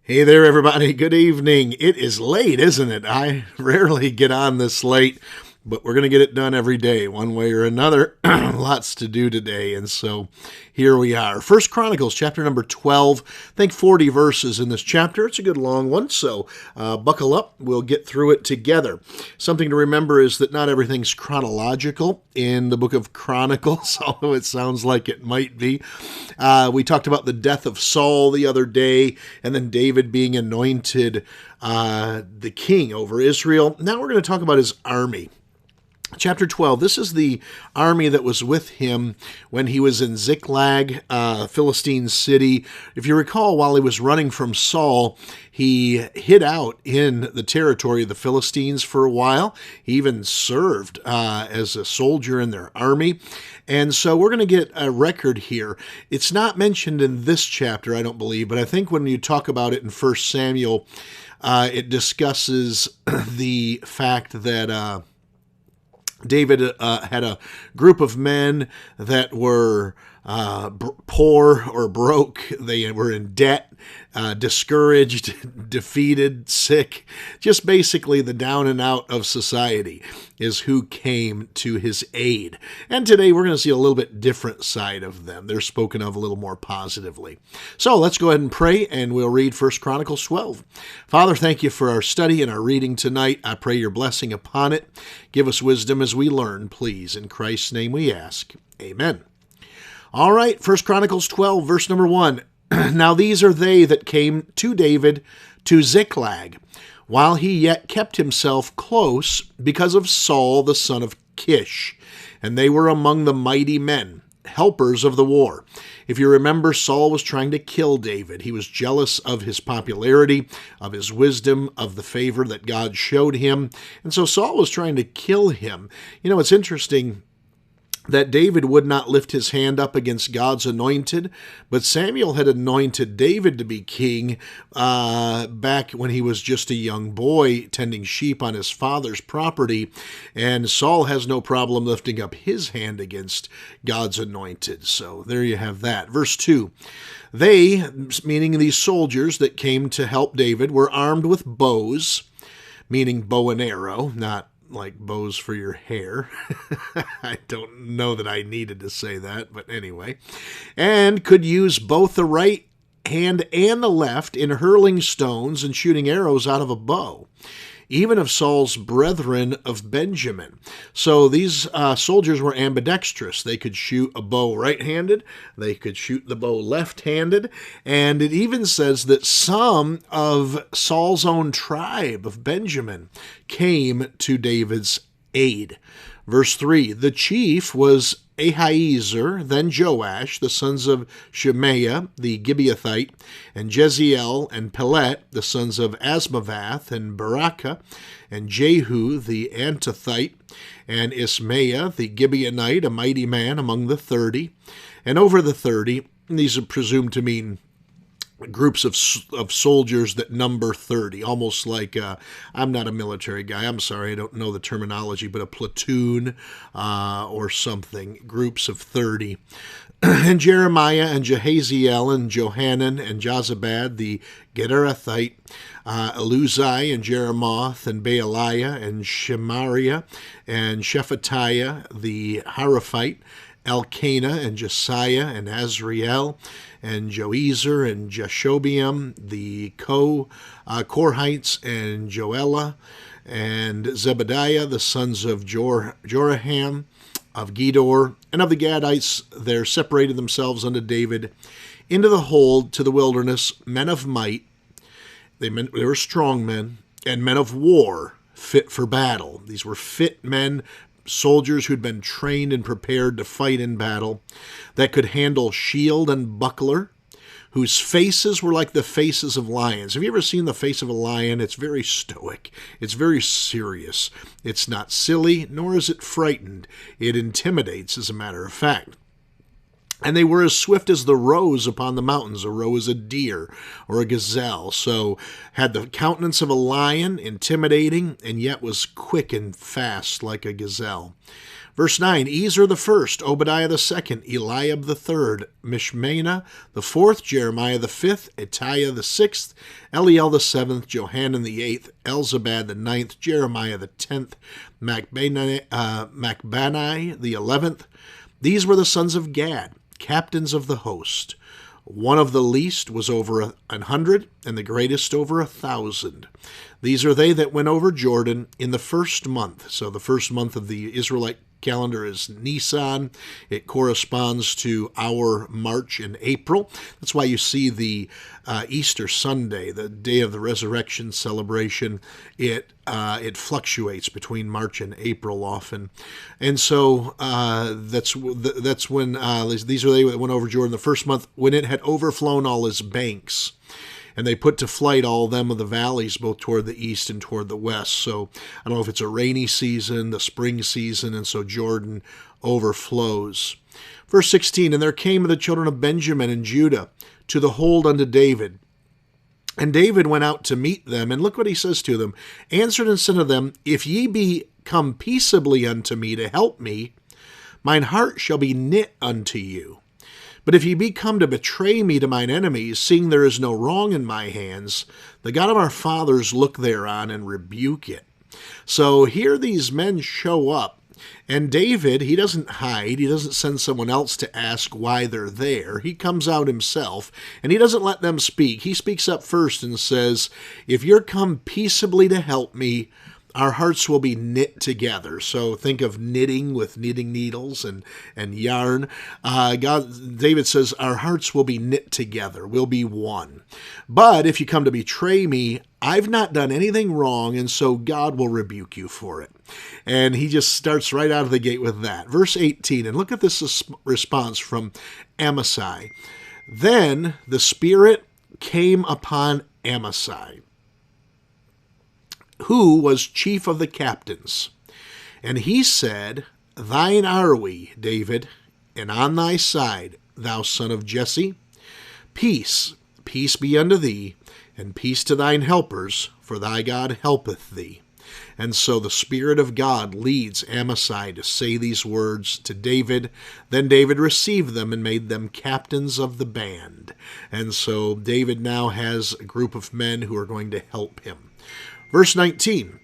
Hey there, everybody. Good evening. It is late, isn't it? I rarely get on this late, but we're going to get it done every day, one way or another. Lots to do today, and so here we are. First Chronicles, chapter number 12. I think 40 verses in this chapter. It's a good long one, so buckle up. We'll get through it together. Something to remember is that not everything's chronological in the book of Chronicles, although it sounds like it might be. We talked about the death of Saul the other day, and then David being anointed the king over Israel. Now we're going to talk about his army. Chapter 12, this is the army that was with him when he was in Ziklag, Philistine city. If you recall, while he was running from Saul, he hid out in the territory of the Philistines for a while. He even served as a soldier in their army. And so we're going to get a record here. It's not mentioned in this chapter, I don't believe, but I think when you talk about it in 1 Samuel, it discusses the fact that David had a group of men that were poor or broke. They were in debt, discouraged, defeated, sick. Just basically the down and out of society is who came to his aid. And today we're going to see a little bit different side of them. They're spoken of a little more positively. So let's go ahead and pray, and we'll read 1 Chronicles 12. Father, thank you for our study and our reading tonight. I pray your blessing upon it. Give us wisdom as we learn, please. In Christ's name we ask. Amen. All right, 1 Chronicles 12, verse number 1. Now these are they that came to David to Ziklag, while he yet kept himself close because of Saul the son of Kish. And they were among the mighty men, helpers of the war. If you remember, Saul was trying to kill David. He was jealous of his popularity, of his wisdom, of the favor that God showed him. And so Saul was trying to kill him. You know, it's interesting that David would not lift his hand up against God's anointed, but Samuel had anointed David to be king back when he was just a young boy tending sheep on his father's property, and Saul has no problem lifting up his hand against God's anointed. So there you have that. Verse 2, they, meaning these soldiers that came to help David, were armed with bows, meaning bow and arrow, not like bows for your hair. I don't know that I needed to say that, but anyway. And could use both the right hand and the left in hurling stones and shooting arrows out of a bow, even of Saul's brethren of Benjamin. So these soldiers were ambidextrous. They could shoot a bow right-handed, they could shoot the bow left-handed, and it even says that some of Saul's own tribe of Benjamin came to David's aid. Verse 3, the chief was Ahiezer, then Joash, the sons of Shemaiah, the Gibeathite, and Jeziel and Pelet, the sons of Asmavath, and Barakah, and Jehu, the Antothite, and Ismaiah, the Gibeonite, a mighty man among the 30. And over the 30, these are presumed to mean groups of soldiers that number 30, almost like, I'm not a military guy, I'm sorry, I don't know the terminology, but a platoon or something, groups of 30. And Jeremiah and Jehaziel and Johanan and Jozabad, the Gederathite, Eluzai and Jeremoth and Baaliah and Shemariah and Shephatiah, the Haraphite, Elkanah and Josiah and Azriel and Joezer and Jashobeam, the Korhites and Joelah and Zebediah, the sons of Joraham, of Gedor, and of the Gadites. There separated themselves unto David into the hold to the wilderness, men of might. They were strong men, and men of war, fit for battle. These were fit men, soldiers who'd been trained and prepared to fight in battle, that could handle shield and buckler, whose faces were like the faces of lions. Have you ever seen the face of a lion? It's very stoic. It's very serious. It's not silly, nor is it frightened. It intimidates, as a matter of fact. And they were as swift as the roes upon the mountains. A roe is a deer or a gazelle. So had the countenance of a lion, intimidating, and yet was quick and fast like a gazelle. Verse 9, Ezer the first, Obadiah the second, Eliab the third, Mishmana the fourth, Jeremiah the fifth, Etiah the sixth, Eliel the seventh, Johanan the eighth, Elzabad the ninth, Jeremiah the 10th, Macbanai the 11th. These were the sons of Gad, captains of the host. One of the least was over 100, and the greatest over 1,000. These are they that went over Jordan in the first month. So the first month of the Israelite calendar is Nisan. It corresponds to our March and April. That's why you see the Easter Sunday, the day of the resurrection celebration. It fluctuates between March and April often, and so that's when these are they that went over Jordan the first month, when it had overflown all his banks. And they put to flight all them of the valleys, both toward the east and toward the west. So I don't know if it's a rainy season, the spring season, and so Jordan overflows. Verse 16, And there came the children of Benjamin and Judah to the hold unto David. And David went out to meet them, and look what he says to them. Answered and said to them, If ye be come peaceably unto me to help me, mine heart shall be knit unto you. But if ye be come to betray me to mine enemies, seeing there is no wrong in my hands, the God of our fathers look thereon and rebuke it. So here these men show up, and David, he doesn't hide. He doesn't send someone else to ask why they're there. He comes out himself, and he doesn't let them speak. He speaks up first and says, If you're come peaceably to help me, our hearts will be knit together. So think of knitting with knitting needles and yarn. David says, our hearts will be knit together. We'll be one. But if you come to betray me, I've not done anything wrong, and so God will rebuke you for it. And he just starts right out of the gate with that. Verse 18, and look at this response from Amasai. Then the Spirit came upon Amasai, who was chief of the captains. And he said, Thine are we, David, and on thy side, thou son of Jesse. Peace, peace be unto thee, and peace to thine helpers, for thy God helpeth thee. And so the Spirit of God leads Amasai to say these words to David. Then David received them and made them captains of the band. And so David now has a group of men who are going to help him. Verse 19,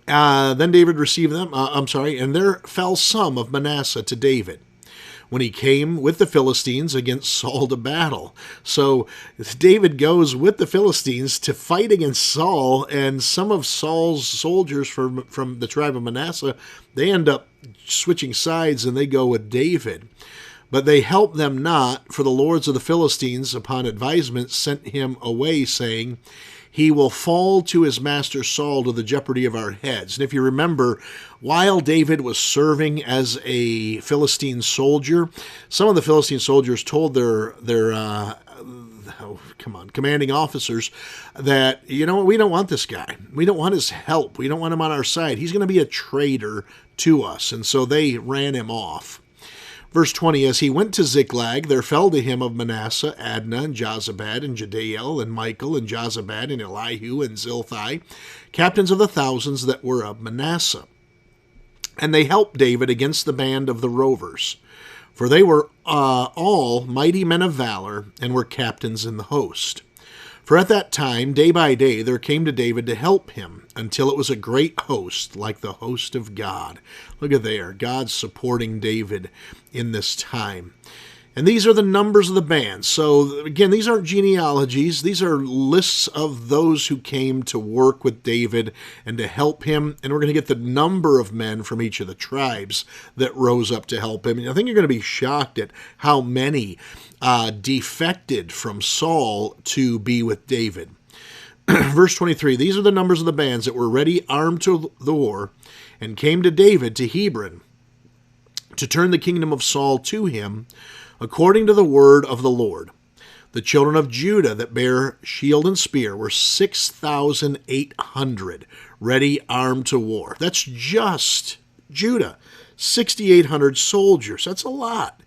then David received them, and there fell some of Manasseh to David when he came with the Philistines against Saul to battle. So David goes with the Philistines to fight against Saul, and some of Saul's soldiers from the tribe of Manasseh, they end up switching sides and they go with David. But they help them not, for the lords of the Philistines, upon advisement, sent him away, saying, He will fall to his master Saul to the jeopardy of our heads. And if you remember, while David was serving as a Philistine soldier, some of the Philistine soldiers told their commanding officers that, you know what, we don't want this guy. We don't want his help. We don't want him on our side. He's going to be a traitor to us. And so they ran him off. Verse 20, As he went to Ziklag, there fell to him of Manasseh Adnah and Jozabad and Jediael and Michael and Jozabad and Elihu and Zilthai, captains of the thousands that were of Manasseh. And they helped David against the band of the rovers, for they were all mighty men of valor and were captains in the host. For at that time, day by day, there came to David to help him, until it was a great host, like the host of God. Look at there, God supporting David in this time. And these are the numbers of the band. So again, these aren't genealogies. These are lists of those who came to work with David and to help him. And we're going to get the number of men from each of the tribes that rose up to help him. And I think you're going to be shocked at how many defected from Saul to be with David. Verse 23, These are the numbers of the bands that were ready armed to the war, and came to David to Hebron, to turn the kingdom of Saul to him, according to the word of the Lord. The children of Judah that bear shield and spear were 6,800, ready armed to war. That's just Judah, 6,800 soldiers. That's a lot.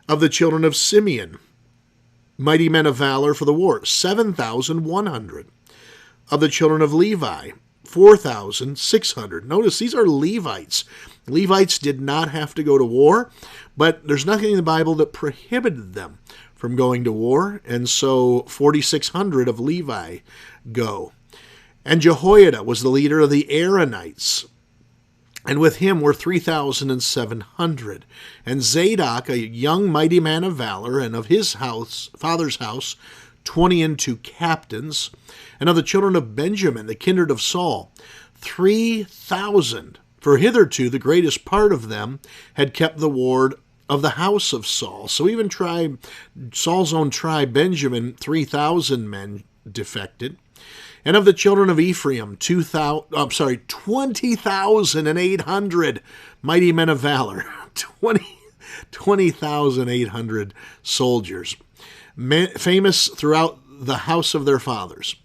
Of the children of Simeon, mighty men of valor for the war, 7,100. Of the children of Levi, 4,600. Notice these are Levites. Levites did not have to go to war, but there's nothing in the Bible that prohibited them from going to war, and so 4,600 of Levi go. And Jehoiada was the leader of the Aaronites, and with him were 3,700. And Zadok, a young mighty man of valor, and of his father's house, 22 captains. And of the children of Benjamin, the kindred of Saul, 3,000. For hitherto the greatest part of them had kept the ward of the house of Saul. So even Saul's own tribe, Benjamin, 3,000 men defected. And of the children of Ephraim, 20,800 mighty men of valor, 20,800 soldiers, famous throughout the house of their fathers.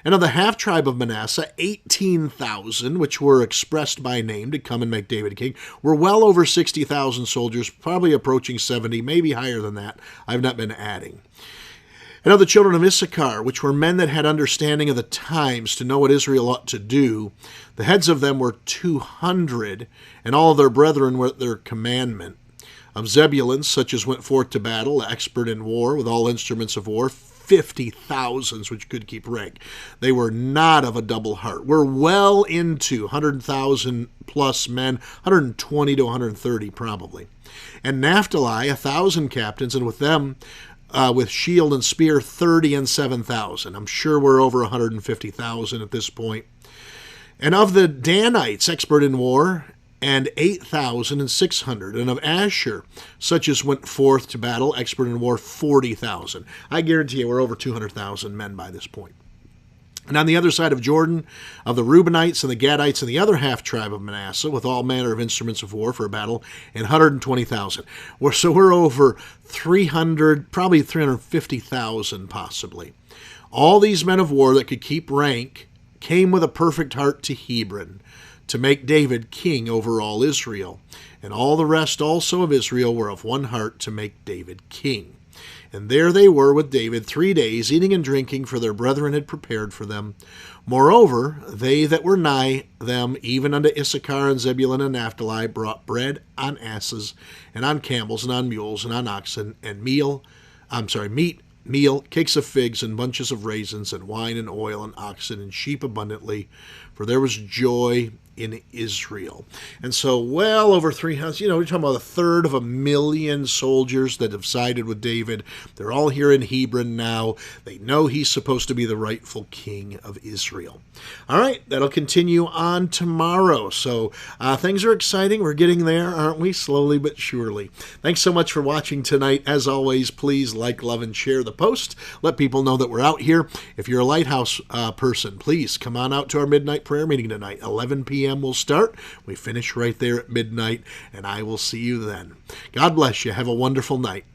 And of the half-tribe of Manasseh, 18,000, which were expressed by name to come and make David king, were well over 60,000 soldiers, probably approaching 70, maybe higher than that. I've not been adding. And of the children of Issachar, which were men that had understanding of the times to know what Israel ought to do, the heads of them were 200, and all of their brethren were at their commandment. Of Zebulun, such as went forth to battle, expert in war, with all instruments of war, 50,000, which could keep rank. They were not of a double heart. We're well into 100,000 plus men, 120 to 130 probably. And Naphtali, 1,000 captains, and with them, with shield and spear, 30 and 7,000. I'm sure we're over 150,000 at this point. And of the Danites, expert in war, and 8,600. And of Asher, such as went forth to battle, expert in war, 40,000. I guarantee you we're over 200,000 men by this point. And on the other side of Jordan, of the Reubenites and the Gadites and the other half-tribe of Manasseh, with all manner of instruments of war for a battle, and 120,000. So we're over 300, probably 350,000 possibly. All these men of war that could keep rank came with a perfect heart to Hebron, to make David king over all Israel. And all the rest also of Israel were of one heart to make David king. And there they were with David 3 days, eating and drinking, for their brethren had prepared for them. Moreover, they that were nigh them, even unto Issachar and Zebulun and Naphtali, brought bread on asses, and on camels, and on mules, and on oxen, and meat, cakes of figs, and bunches of raisins, and wine, and oil, and oxen, and sheep abundantly, for there was joy in Israel. And so well over 300, we're talking about 1/3 soldiers that have sided with David. They're all here in Hebron now. They know he's supposed to be the rightful king of Israel. All right, that'll continue on tomorrow. So things are exciting. We're getting there, aren't we? Slowly but surely. Thanks so much for watching tonight. As always, please like, love, and share the post. Let people know that we're out here. If you're a Lighthouse person, please come on out to our midnight prayer meeting tonight. 11 p.m. We'll start. We finish right there at midnight, and I will see you then. God bless you. Have a wonderful night.